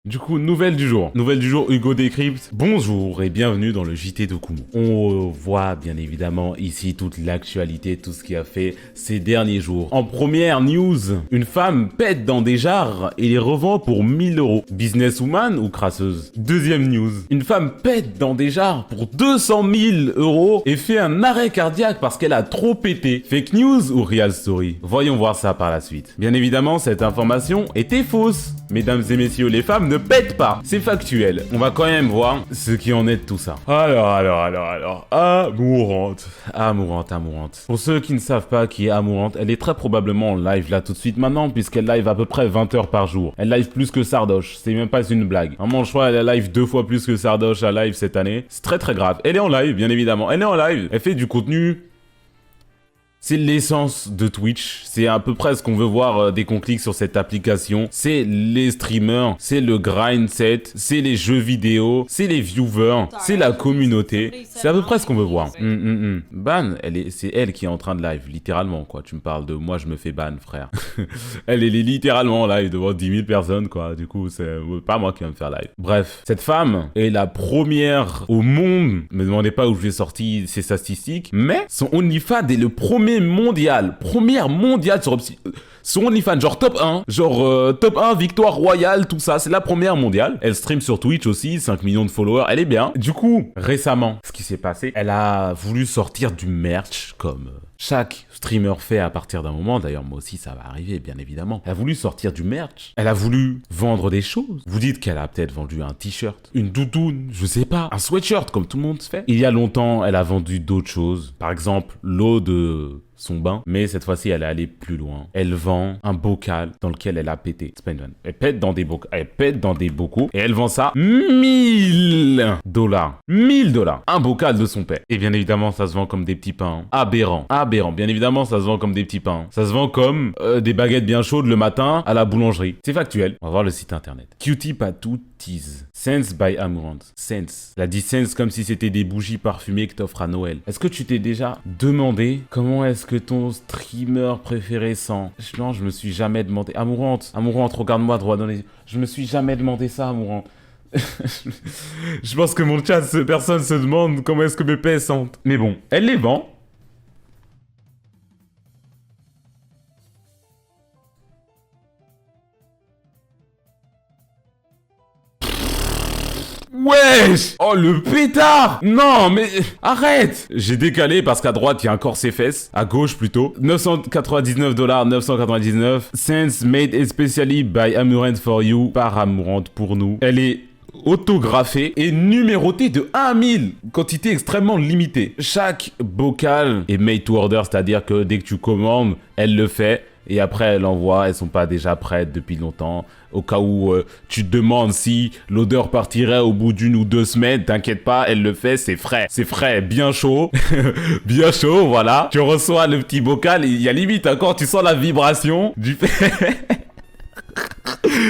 Du coup, nouvelle du jour. Nouvelle du jour, Hugo Décrypte. Bonjour et bienvenue dans le JT de Kumo. On voit bien évidemment ici toute l'actualité, tout ce qui a fait ces derniers jours. En première news, une femme pète dans des jarres et les revend pour 1000 euros. Businesswoman ou crasseuse? Deuxième news, une femme pète dans des jarres pour 200 000 euros et fait un arrêt cardiaque parce qu'elle a trop pété. Fake news ou real story? Voyons voir ça par la suite. Bien évidemment, cette information était fausse. Mesdames et messieurs, les femmes ne pètent pas. C'est factuel. On va quand même voir ce qui en est de tout ça. Alors. Amourante. Pour ceux qui ne savent pas qui est Amourante, elle est très probablement en live là tout de suite maintenant, puisqu'elle live à peu près 20 heures par jour. Elle live plus que Sardoche. C'est même pas une blague. Vraiment, je crois qu'elle live 2 fois plus que Sardoche à live cette année. C'est très très grave. Elle est en live, bien évidemment. Elle est en live. Elle fait du contenu. C'est l'essence de Twitch, c'est à peu près ce qu'on veut voir dès qu'on clique sur cette application. C'est les streamers, c'est le grind set, c'est les jeux vidéo, c'est les viewers, c'est la communauté. C'est à peu près ce qu'on veut voir. Ban, c'est elle qui est en train de live, littéralement quoi. Tu me parles de moi, je me fais ban, frère. Elle est littéralement en live devant 10 000 personnes quoi. Du coup, c'est pas moi qui va me faire live. Bref, cette femme est la première au monde. Me demandez pas où j'ai sorti ces statistiques, mais son OnlyFans est le première mondiale sur son OnlyFans, genre top 1, top 1, victoire royale, tout ça, c'est la première mondiale. Elle stream sur Twitch aussi, 5 millions de followers, elle est bien. Du coup, récemment, ce qui s'est passé, elle a voulu sortir du merch comme chaque streamer fait à partir d'un moment, d'ailleurs moi aussi ça va arriver bien évidemment. Elle a voulu sortir du merch, elle a voulu vendre des choses. Vous dites qu'elle a peut-être vendu un t-shirt, une doudoune, je sais pas, un sweatshirt comme tout le monde se fait. Il y a longtemps, elle a vendu d'autres choses, par exemple l'eau de son bain, mais cette fois-ci elle est allée plus loin. Elle vend un bocal dans lequel elle a pété. C'est pas une vanne. Elle pète dans des bocaux et elle vend ça 1000 dollars. 1000 dollars. Un bocal de son père. Et bien évidemment ça se vend comme des petits pains. Aberrant. Bien évidemment ça se vend comme des petits pains. Ça se vend comme des baguettes bien chaudes le matin à la boulangerie. C'est factuel. On va voir le site internet. Cutie Patooties. Sense by Amourante. Sense. Elle a dit Sense comme si c'était des bougies parfumées que t'offres à Noël. Est-ce que tu t'es déjà demandé comment est-ce que ton streamer préféré sent? Non, je me suis jamais demandé. Amourante, regarde-moi droit dans les yeux. Je me suis jamais demandé ça, Amourante. Je pense que mon chat, personne se demande comment est-ce que mes paix sentent. Mais bon, elle les vend. Wesh! Oh le pétard! Non mais arrête! J'ai décalé parce qu'à droite il y a encore ses fesses, à gauche plutôt. 999 $, 999. Sense made especially by Amourante for you, par Amourante pour nous. Elle est autographée et numérotée de 1000, quantité extrêmement limitée. Chaque bocal est made to order, c'est-à-dire que dès que tu commandes, elle le fait. Et après, elle envoie, elles sont pas déjà prêtes depuis longtemps. Au cas où tu te demandes si l'odeur partirait au bout d'1 ou 2 semaines, t'inquiète pas, elle le fait, c'est frais, bien chaud, bien chaud, voilà. Tu reçois le petit bocal, il y a limite encore, tu sens la vibration du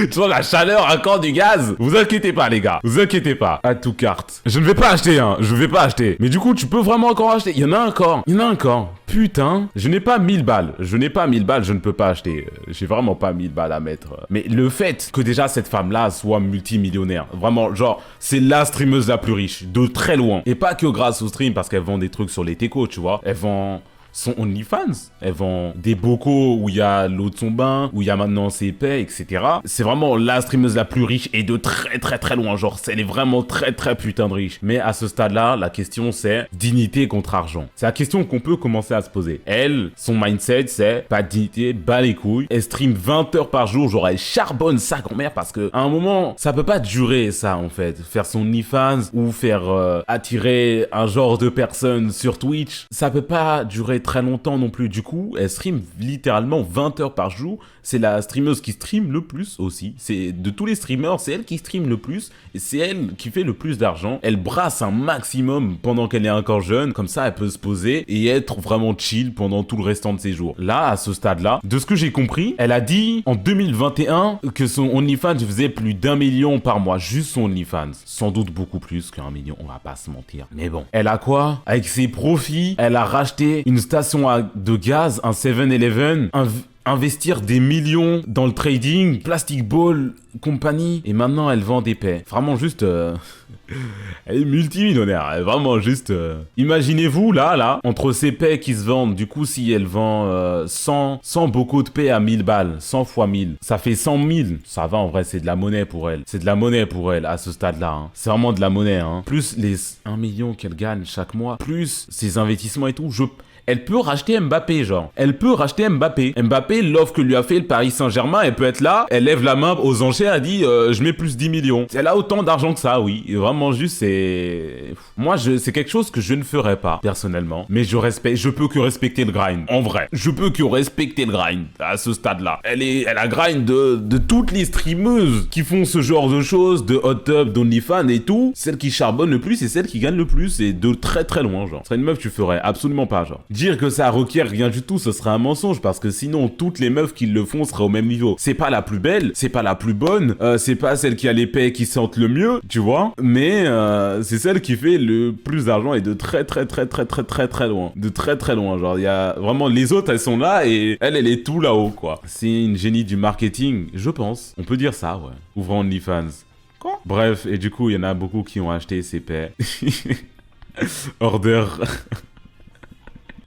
tu sens la chaleur encore du gaz. Vous inquiétez pas les gars, vous inquiétez pas. À tout carte. Je ne vais pas acheter, Mais du coup, tu peux vraiment encore acheter. Il y en a encore. Putain, je n'ai pas 1000 balles. Je ne peux pas acheter. J'ai vraiment pas 1000 balles à mettre. Mais le fait que déjà cette femme-là soit multimillionnaire, vraiment, genre, c'est la streameuse la plus riche, de très loin. Et pas que grâce au stream, parce qu'elle vend des trucs sur les techos, tu vois. Elle vend son OnlyFans. Elle vend des bocaux où il y a l'eau de son bain, où il y a maintenant ses paix, etc. C'est vraiment la streameuse la plus riche et de très très très loin. Genre, elle est vraiment très très putain de riche. Mais à ce stade-là, la question c'est dignité contre argent. C'est la question qu'on peut commencer à se poser. Elle, son mindset c'est pas de dignité, bas les couilles. Elle stream 20 heures par jour, genre elle charbonne sa grand-mère parce que à un moment, ça peut pas durer ça en fait. Faire son OnlyFans ou faire attirer un genre de personne sur Twitch, ça peut pas durer très longtemps non plus. Du coup, elle stream littéralement 20 heures par jour. C'est la streameuse qui stream le plus aussi. C'est de tous les streamers, c'est elle qui stream le plus et c'est elle qui fait le plus d'argent. Elle brasse un maximum pendant qu'elle est encore jeune. Comme ça, elle peut se poser et être vraiment chill pendant tout le restant de ses jours. Là, à ce stade-là, de ce que j'ai compris, elle a dit en 2021 que son OnlyFans faisait plus d'1 million par mois. Juste son OnlyFans. Sans doute beaucoup plus qu'1 million, on va pas se mentir. Mais bon. Elle a quoi? Avec ses profits, elle a racheté une station de gaz, un 7-Eleven, investir des millions dans le trading, Plastic Ball, compagnie, et maintenant elle vend des paix. Vraiment juste... Elle est multimillionnaire, elle est vraiment juste... Imaginez-vous, là, entre ces paix qui se vendent, du coup, si elle vend 100 beaucoup de paix à 1000 balles, 100 fois 1000, ça fait 100 000. Ça va, en vrai, c'est de la monnaie pour elle. C'est de la monnaie pour elle, à ce stade-là. Hein. C'est vraiment de la monnaie, hein. Plus les 1 million qu'elle gagne chaque mois, plus ses investissements et tout, elle peut racheter Mbappé, genre. Elle peut racheter Mbappé. Mbappé, l'offre que lui a fait le Paris Saint-Germain, elle peut être là, elle lève la main aux enchères, elle dit je mets plus 10 millions. Elle a autant d'argent que ça, oui. Et vraiment, juste, c'est... Moi, c'est quelque chose que je ne ferais pas, personnellement. Mais je peux que respecter le grind. En vrai. Je peux que respecter le grind à ce stade-là. Elle a grind de toutes les streameuses qui font ce genre de choses, de hot tub, d'OnlyFans et tout. Celle qui charbonne le plus et celle qui gagne le plus. Et de très très loin, genre. Ce serait une meuf que tu ferais absolument pas, genre. Dire que ça requiert rien du tout, ce serait un mensonge parce que sinon toutes les meufs qui le font seraient au même niveau. C'est pas la plus belle, c'est pas la plus bonne, c'est pas celle qui a les paix qui sentent le mieux, tu vois, mais c'est celle qui fait le plus d'argent et de très loin. De très très loin, genre il y a vraiment les autres elles sont là et elle est tout là-haut quoi. C'est une génie du marketing, je pense. On peut dire ça, ouais. Ouvrant OnlyFans. Quoi? Bref, et du coup il y en a beaucoup qui ont acheté ces paix. Order.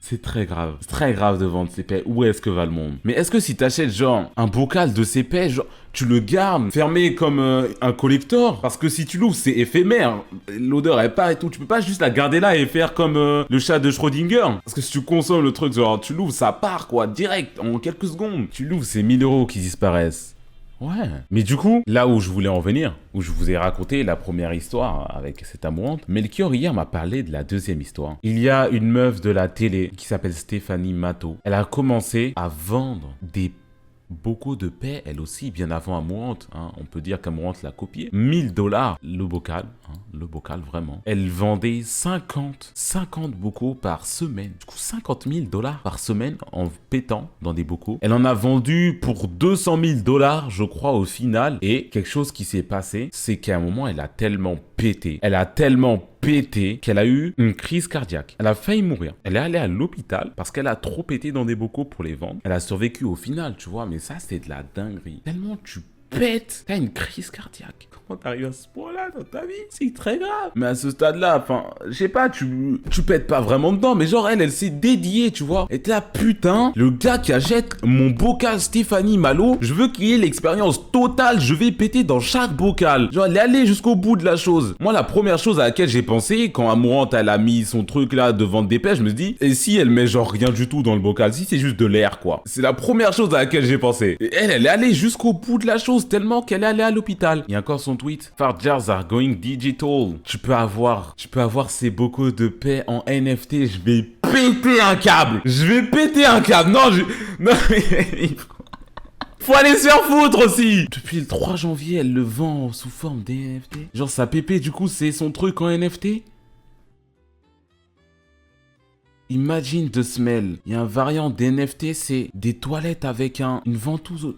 C'est très grave de vendre ces paix. Où est-ce que va le monde? Mais est-ce que si t'achètes genre un bocal de ces paix, genre tu le gardes fermé comme un collector? Parce que si tu l'ouvres, c'est éphémère. L'odeur elle part et tout. Tu peux pas juste la garder là et faire comme le chat de Schrödinger. Parce que si tu consommes le truc, genre tu l'ouvres, ça part quoi, direct, en quelques secondes. Tu l'ouvres, c'est 1000 € qui disparaissent. Ouais. Mais du coup, là où je voulais en venir, où je vous ai raconté la première histoire avec cette amourante, Melchior hier m'a parlé de la deuxième histoire. Il y a une meuf de la télé qui s'appelle Stéphanie Matteau. Elle a commencé à vendre des bocaux de paix, elle aussi, bien avant Amourante. Hein. On peut dire qu'Amourante l'a copié. 1000 $ le bocal. Hein, le bocal, vraiment. Elle vendait 50 bocaux par semaine. Du coup, 50 000 $ par semaine en pétant dans des bocaux. Elle en a vendu pour 200 000 $, je crois, au final. Et quelque chose qui s'est passé, c'est qu'à un moment, elle a tellement pété. Elle a tellement pété qu'elle a eu une crise cardiaque. Elle a failli mourir. Elle est allée à l'hôpital parce qu'elle a trop pété dans des bocaux pour les vendre. Elle a survécu au final, tu vois, mais ça, c'est de la dinguerie. Tellement tu pètes, t'as une crise cardiaque. Comment t'arrives à ce point-là dans ta vie? C'est très grave. Mais à ce stade-là, enfin, je sais pas, tu pètes pas vraiment dedans, mais genre, elle s'est dédiée, tu vois. Et t'es là, putain, le gars qui achète mon bocal Stéphanie Malo, je veux qu'il ait l'expérience totale, je vais péter dans chaque bocal. Genre, elle est allée jusqu'au bout de la chose. Moi, la première chose à laquelle j'ai pensé, quand Amourante, elle a mis son truc là de vendre des pêches, je me dis, et si elle met genre rien du tout dans le bocal, si c'est juste de l'air, quoi. C'est la première chose à laquelle j'ai pensé. Et elle est allée jusqu'au bout de la chose, tellement qu'elle est allée à l'hôpital. Il y a encore son tweet. Fart jars are going digital. Tu peux avoir ces bocaux de paix en NFT. Je vais péter un câble. Non, mais... Faut aller se faire foutre aussi. Depuis le 3 janvier, elle le vend sous forme d'NFT. Genre sa pépé, du coup, c'est son truc en NFT. Imagine the smell. Il y a un variant d'NFT, c'est des toilettes avec une ventouse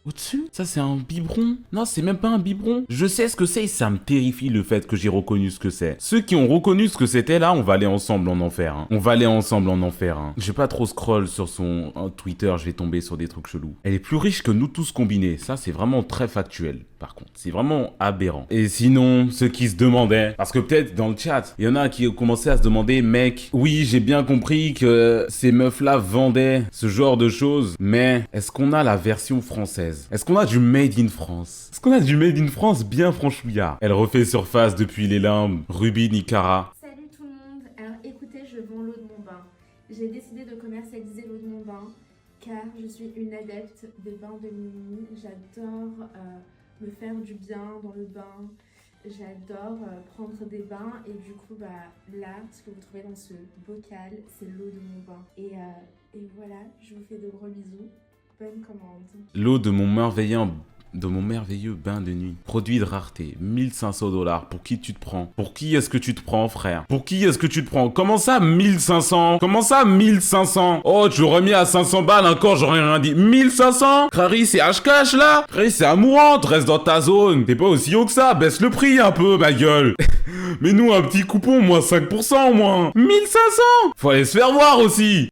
au-dessus. Ça, c'est un biberon. Non, c'est même pas un biberon. Je sais ce que c'est et ça me terrifie le fait que j'ai reconnu ce que c'est. Ceux qui ont reconnu ce que c'était là, on va aller ensemble en enfer. Hein. Je vais pas trop scroll sur son Twitter, je vais tomber sur des trucs chelous. Elle est plus riche que nous tous combinés. Ça, c'est vraiment très factuel. Par contre, c'est vraiment aberrant. Et sinon, ceux qui se demandaient, parce que peut-être dans le chat, il y en a qui ont commencé à se demander, mec, oui, j'ai bien compris que ces meufs-là vendaient ce genre de choses, mais est-ce qu'on a la version française? Est-ce qu'on a du Made in France? Est-ce qu'on a du Made in France bien franchouillard? Elle refait surface depuis les limbes, Ruby Nicara. Salut tout le monde, alors écoutez, je vends l'eau de mon bain. J'ai décidé de commercialiser l'eau de mon bain, car je suis une adepte des bains de minuit. J'adore me faire du bien dans le bain. J'adore prendre des bains et du coup là ce que vous trouvez dans ce bocal c'est l'eau de mon bain et voilà, je vous fais de gros bisous, bonne commande. L'eau de mon merveilleux bain de nuit. Produit de rareté, 1500 $. Pour qui tu te prends? Pour qui est-ce que tu te prends, frère? Pour qui est-ce que tu te prends? Comment ça 1500? Comment ça 1500? Oh, tu l'aurais mis à 500 balles encore, j'aurais rien dit. 1500? Crary, c'est H-Cash là? Crary, c'est Amourante, reste dans ta zone. T'es pas aussi haut que ça, baisse le prix un peu, ma gueule. Mais nous, un petit coupon, moins 5% au moins. 1500? Faut aller se faire voir aussi.